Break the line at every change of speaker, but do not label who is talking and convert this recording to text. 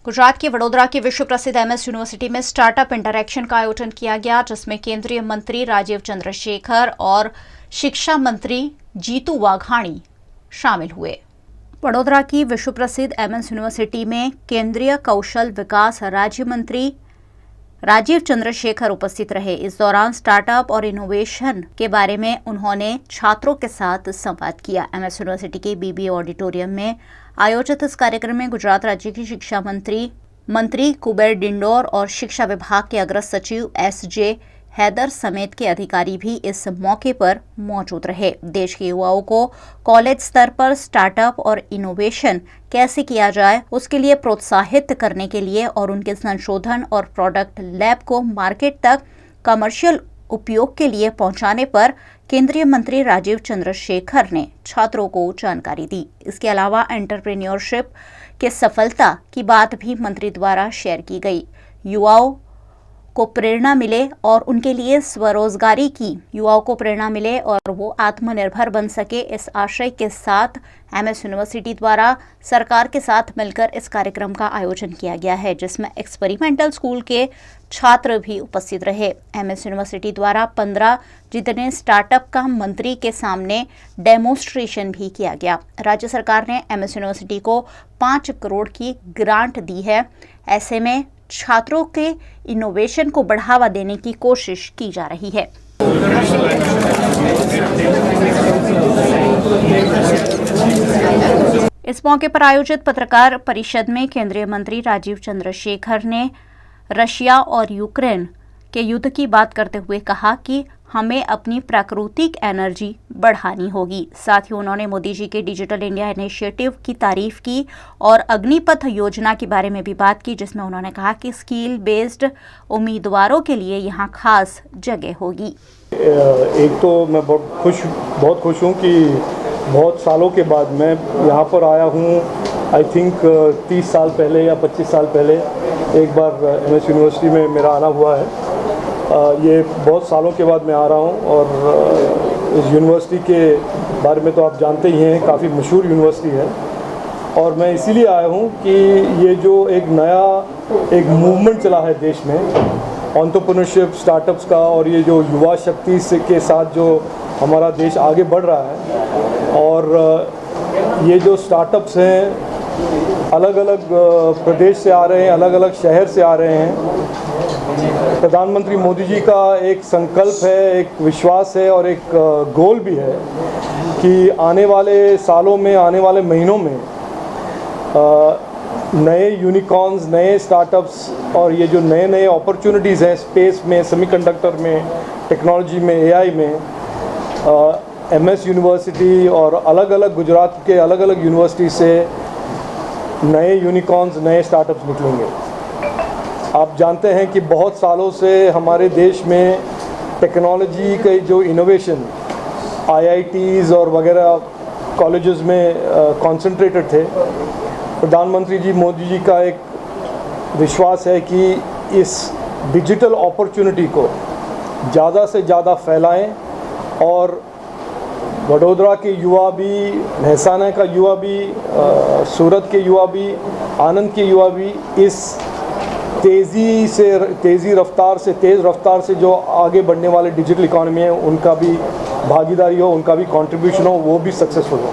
गुजरात के वडोदरा की विश्व प्रसिद्ध एमएस यूनिवर्सिटी में स्टार्टअप इंटरैक्शन का आयोजन किया गया, जिसमें केंद्रीय मंत्री राजीव चंद्रशेखर और शिक्षा मंत्री जीतू वाघाणी शामिल हुए। वडोदरा की विश्व प्रसिद्ध एमएस यूनिवर्सिटी में केंद्रीय कौशल विकास राज्य मंत्री राजीव चंद्रशेखर उपस्थित रहे। इस दौरान स्टार्टअप और इनोवेशन के बारे में उन्होंने छात्रों के साथ संवाद किया। एमएस यूनिवर्सिटी के बीबीए ऑडिटोरियम में आयोजित इस कार्यक्रम में गुजरात राज्य की शिक्षा मंत्री कुबेर डिंडोर और शिक्षा विभाग के अग्र सचिव एसजे हैदर समेत के अधिकारी भी इस मौके पर मौजूद रहे। देश के युवाओं को कॉलेज स्तर पर स्टार्टअप और इनोवेशन कैसे किया जाए, उसके लिए प्रोत्साहित करने के लिए और उनके संशोधन और प्रोडक्ट लैब को मार्केट तक कमर्शियल उपयोग के लिए पहुंचाने पर केंद्रीय मंत्री राजीव चंद्रशेखर ने छात्रों को जानकारी दी। इसके अलावा एंटरप्रेन्योरशिप के सफलता की बात भी मंत्री द्वारा शेयर की गई। युवाओं को प्रेरणा मिले और उनके लिए स्वरोजगारी की युवाओं को प्रेरणा मिले और वो आत्मनिर्भर बन सके, इस आशय के साथ एमएस यूनिवर्सिटी द्वारा सरकार के साथ मिलकर इस कार्यक्रम का आयोजन किया गया है, जिसमें एक्सपेरिमेंटल स्कूल के छात्र भी उपस्थित रहे। एमएस यूनिवर्सिटी द्वारा 15 जितने स्टार्टअप का मंत्री के सामने डेमोन्स्ट्रेशन भी किया गया। राज्य सरकार ने एमएस यूनिवर्सिटी को 5 करोड़ की ग्रांट दी है। ऐसे में छात्रों के इनोवेशन को बढ़ावा देने की कोशिश की जा रही है। इस मौके पर आयोजित पत्रकार परिषद में केंद्रीय मंत्री राजीव चंद्रशेखर ने रशिया और यूक्रेन के युद्ध की बात करते हुए कहा कि हमें अपनी प्राकृतिक एनर्जी बढ़ानी होगी। साथ ही उन्होंने मोदी जी के डिजिटल इंडिया इनिशिएटिव की तारीफ की और अग्निपथ योजना के बारे में भी बात की, जिसमें उन्होंने कहा कि स्किल बेस्ड उम्मीदवारों के लिए यहाँ खास जगह होगी।
एक तो मैं बहुत खुश हूँ कि बहुत सालों के बाद मैं यहाँ पर आया हूँ। आई थिंक 30 साल पहले या 25 साल पहले एक बार एमएस यूनिवर्सिटी में मेरा आना हुआ है। ये बहुत सालों के बाद मैं आ रहा हूँ और इस यूनिवर्सिटी के बारे में तो आप जानते ही हैं, काफ़ी मशहूर यूनिवर्सिटी है। और मैं इसीलिए आया हूँ कि ये जो एक नया मूवमेंट चला है देश में एंटरप्रेन्योरशिप स्टार्टअप्स का, और ये जो युवा शक्ति से के साथ जो हमारा देश आगे बढ़ रहा है, और ये जो स्टार्टअप्स हैं अलग अलग प्रदेश से आ रहे हैं, अलग अलग शहर से आ रहे हैं। प्रधानमंत्री मोदी जी का एक संकल्प है, एक विश्वास है और एक गोल भी है कि आने वाले सालों में, आने वाले महीनों में नए यूनिकॉर्न्स, नए स्टार्टअप्स और ये जो नए नए अपॉर्चुनिटीज़ हैं स्पेस में, सेमीकंडक्टर में, टेक्नोलॉजी में, एआई में, एमएस यूनिवर्सिटी और अलग अलग गुजरात के अलग अलग यूनिवर्सिटी से नए यूनिकॉर्न्स, नए स्टार्टअप्स निकलेंगे। आप जानते हैं कि बहुत सालों से हमारे देश में टेक्नोलॉजी के जो इनोवेशन आईआईटीज़ और वगैरह कॉलेजेस में कंसंट्रेटेड थे। प्रधानमंत्री जी मोदी जी का एक विश्वास है कि इस डिजिटल अपॉर्चुनिटी को ज़्यादा से ज़्यादा फैलाएं और वडोदरा के युवा भी, मेहसाना का युवा भी, सूरत के युवा भी, आनंद के युवा भी इस तेज़ रफ्तार से जो आगे बढ़ने वाले डिजिटल इकॉनमी है उनका भी भागीदारी हो, उनका भी कंट्रीब्यूशन हो, वो भी सक्सेसफुल हो।